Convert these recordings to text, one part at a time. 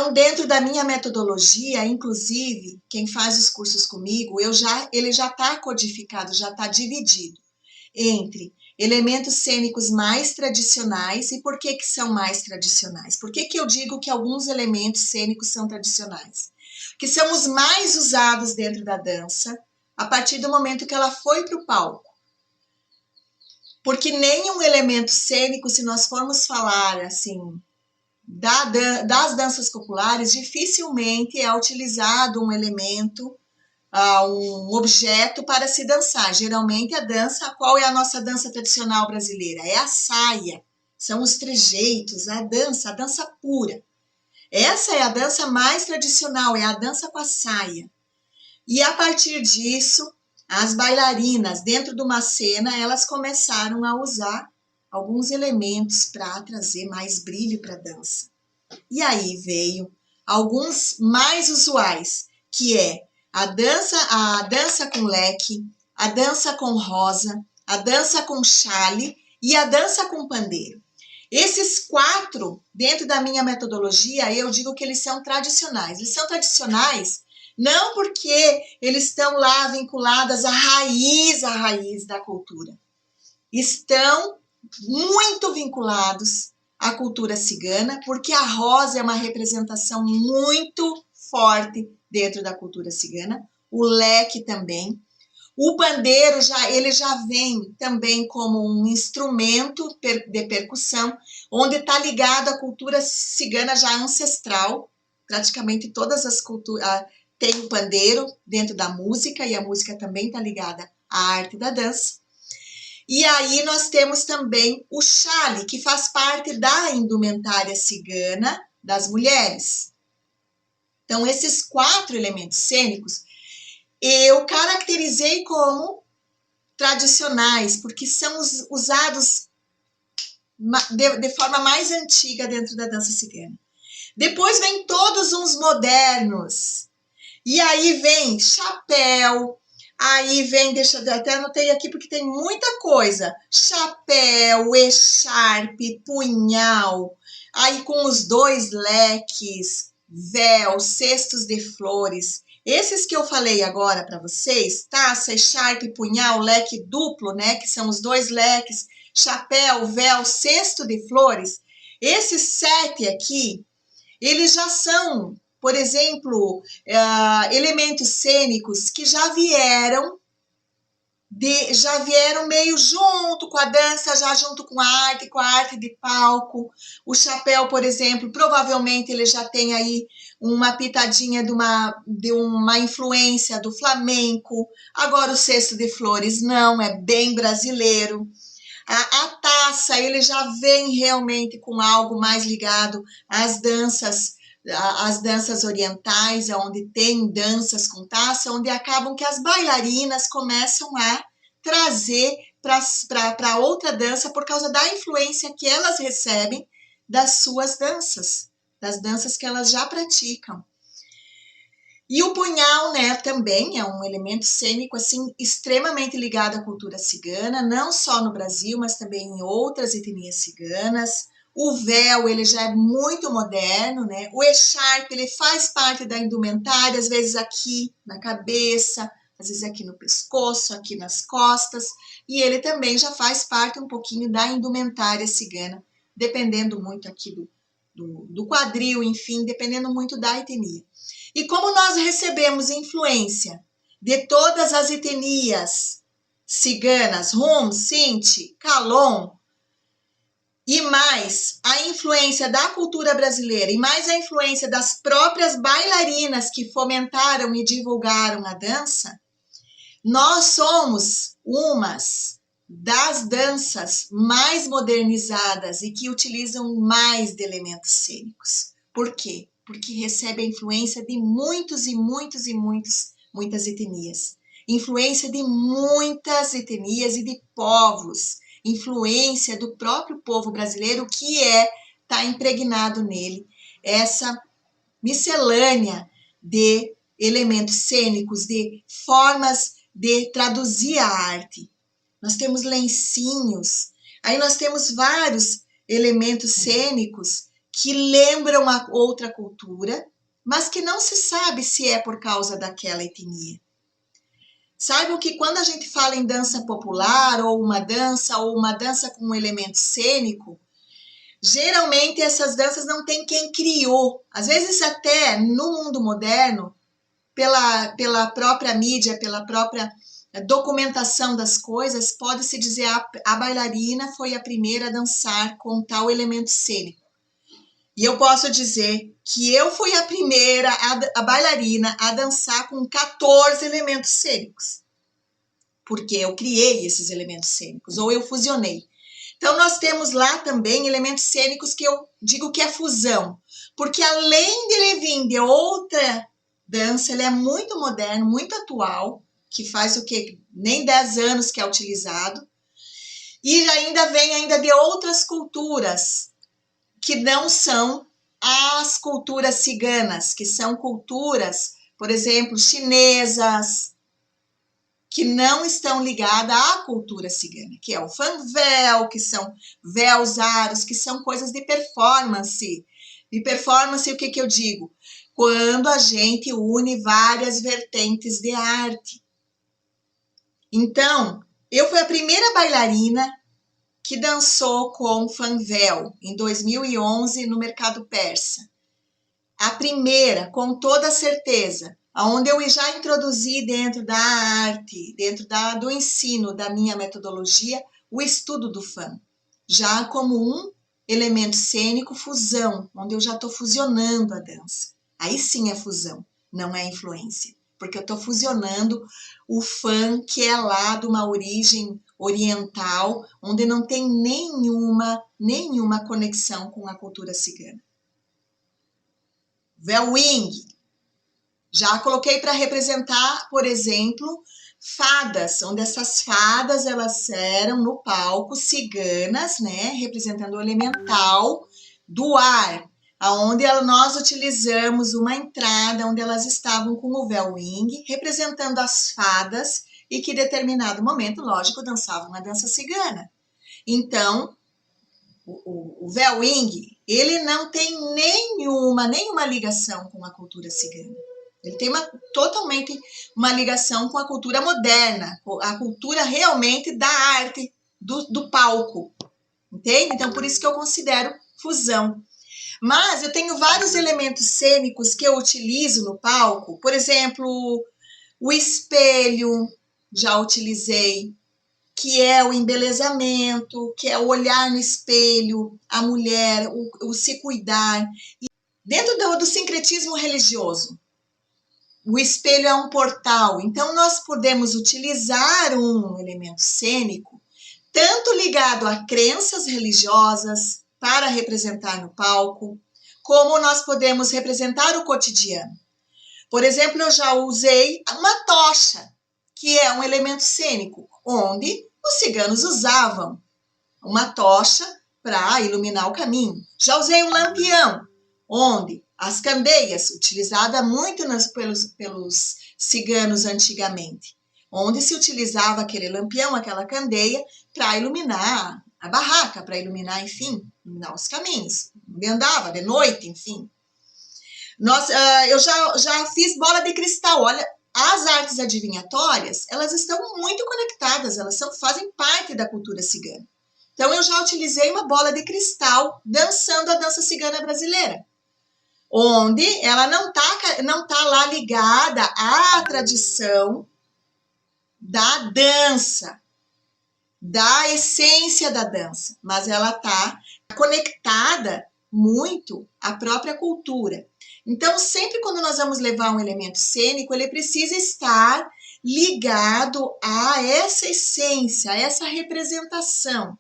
Então, dentro da minha metodologia, inclusive, quem faz os cursos comigo, ele já está codificado, já está dividido entre elementos cênicos mais tradicionais. E por que são mais tradicionais? Por que eu digo que alguns elementos cênicos são tradicionais? Que são os mais usados dentro da dança a partir do momento que ela foi para o palco. Porque nenhum elemento cênico, se nós formos falar assim, das danças populares, dificilmente é utilizado um elemento, um objeto para se dançar. Geralmente a dança, qual é a nossa dança tradicional brasileira? É a saia, são os trejeitos, a dança pura. Essa é a dança mais tradicional, é a dança com a saia. E a partir disso, as bailarinas, dentro de uma cena, elas começaram a usar alguns elementos para trazer mais brilho para a dança. E aí veio alguns mais usuais, que é a dança com leque, a dança com rosa, a dança com chale e a dança com pandeiro. Esses 4, dentro da minha metodologia, eu digo que eles são tradicionais. Eles são tradicionais não porque eles estão lá vinculados à raiz da cultura. Estão muito vinculados à cultura cigana, porque a rosa é uma representação muito forte dentro da cultura cigana, o leque também. O pandeiro ele já vem também como um instrumento de percussão, onde está ligado à cultura cigana já ancestral. Praticamente todas as culturas têm o pandeiro dentro da música, e a música também está ligada à arte da dança. E aí nós temos também o chale, que faz parte da indumentária cigana das mulheres. Então, esses 4 elementos cênicos eu caracterizei como tradicionais, porque são usados de forma mais antiga dentro da dança cigana. Depois vem todos uns modernos. E aí vem chapéu, aí vem, eu até anotei aqui porque tem muita coisa. Chapéu, echarpe, punhal, aí com os 2 leques, véu, cestos de flores. Esses que eu falei agora para vocês, taça, echarpe, punhal, leque duplo, né, que são os 2 leques, chapéu, véu, cesto de flores, esses 7 aqui, eles já são, por exemplo, elementos cênicos que já vieram meio junto com a dança, já junto com a arte de palco. O chapéu, por exemplo, provavelmente ele já tem aí uma pitadinha de uma influência do flamenco. Agora o cesto de flores não, é bem brasileiro. A taça, ele já vem realmente com algo mais ligado às danças orientais, onde tem danças com taça, onde acabam que as bailarinas começam a trazer para outra dança por causa da influência que elas recebem das suas danças, das danças que elas já praticam. E o punhal, né, também é um elemento cênico assim extremamente ligado à cultura cigana, não só no Brasil, mas também em outras etnias ciganas. O véu, ele já é muito moderno, né? O echarpe, ele faz parte da indumentária, às vezes aqui na cabeça, às vezes aqui no pescoço, aqui nas costas, e ele também já faz parte um pouquinho da indumentária cigana, dependendo muito aqui do quadril, enfim, dependendo muito da etnia. E como nós recebemos influência de todas as etnias ciganas, Rum, Sinti, Calon, e mais a influência da cultura brasileira, e mais a influência das próprias bailarinas que fomentaram e divulgaram a dança, nós somos umas das danças mais modernizadas e que utilizam mais de elementos cênicos. Por quê? Porque recebe a influência de muitas etnias. Influência de muitas etnias e de povos. Influência do próprio povo brasileiro que está impregnado nele. Essa miscelânea de elementos cênicos, de formas de traduzir a arte. Nós temos lencinhos, aí nós temos vários elementos cênicos que lembram a outra cultura, mas que não se sabe se é por causa daquela etnia. Saibam que quando a gente fala em dança popular, ou uma dança com um elemento cênico, geralmente essas danças não tem quem criou. Às vezes até no mundo moderno, pela própria mídia, pela própria documentação das coisas, pode-se dizer a bailarina foi a primeira a dançar com tal elemento cênico. E eu posso dizer que eu fui a primeira, a bailarina, a dançar com 14 elementos cênicos. Porque eu criei esses elementos cênicos, ou eu fusionei. Então, nós temos lá também elementos cênicos que eu digo que é fusão. Porque além de ele vir de outra dança, ele é muito moderno, muito atual, que faz o que? Nem 10 anos que é utilizado. E ainda vem ainda de outras culturas, que não são as culturas ciganas, que são culturas, por exemplo, chinesas, que não estão ligadas à cultura cigana, que é o fanvel, que são véus aros, que são coisas de performance. De performance, o que eu digo? Quando a gente une várias vertentes de arte. Então, eu fui a primeira bailarina que dançou com fanvel em 2011 no mercado persa. A primeira, com toda certeza, onde eu já introduzi dentro da arte, dentro do ensino da minha metodologia, o estudo do fan, já como um elemento cênico fusão, onde eu já estou fusionando a dança. Aí sim é fusão, não é influência, porque eu estou fusionando o fan que é lá de uma origem oriental, onde não tem nenhuma conexão com a cultura cigana. Velwing, já coloquei para representar, por exemplo, fadas, onde essas fadas elas eram no palco ciganas, né, representando o elemental do ar, aonde nós utilizamos uma entrada onde elas estavam com o Velwing, representando as fadas e que em determinado momento, lógico, dançavam a dança cigana. Então, o Velwing, ele não tem nenhuma ligação com a cultura cigana. Ele tem totalmente uma ligação com a cultura moderna, a cultura realmente da arte, do palco, entende? Então, por isso que eu considero fusão. Mas eu tenho vários elementos cênicos que eu utilizo no palco, por exemplo, o espelho, já utilizei, que é o embelezamento, que é o olhar no espelho, a mulher, o se cuidar. E dentro do sincretismo religioso, o espelho é um portal, então nós podemos utilizar um elemento cênico, tanto ligado a crenças religiosas, para representar no palco, como nós podemos representar o cotidiano. Por exemplo, eu já usei uma tocha, que é um elemento cênico, onde os ciganos usavam uma tocha para iluminar o caminho. Já usei um lampião, onde as candeias, utilizada muito pelos ciganos antigamente, onde se utilizava aquele lampião, aquela candeia, para iluminar a barraca, para iluminar, enfim, iluminar os caminhos. Onde andava de noite, enfim. Eu já fiz bola de cristal. Olha, as artes adivinhatórias, elas estão muito conectadas, elas fazem parte da cultura cigana. Então, eu já utilizei uma bola de cristal dançando a dança cigana brasileira, onde ela não tá lá ligada à tradição da dança, da essência da dança, mas ela tá conectada muito à própria cultura. Então, sempre quando nós vamos levar um elemento cênico, ele precisa estar ligado a essa essência, a essa representação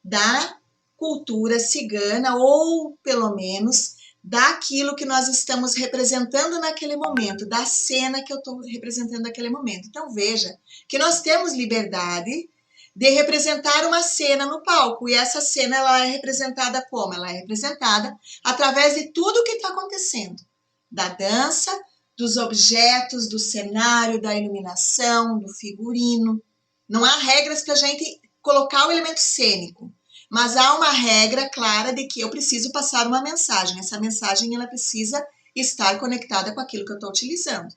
da cultura cigana, ou pelo menos daquilo que nós estamos representando naquele momento, da cena que eu estou representando naquele momento. Então, veja que nós temos liberdade de representar uma cena no palco, e essa cena ela é representada como? Ela é representada através de tudo que está acontecendo, da dança, dos objetos, do cenário, da iluminação, do figurino. Não há regras para a gente colocar o elemento cênico, mas há uma regra clara de que eu preciso passar uma mensagem. Essa mensagem ela precisa estar conectada com aquilo que eu estou utilizando.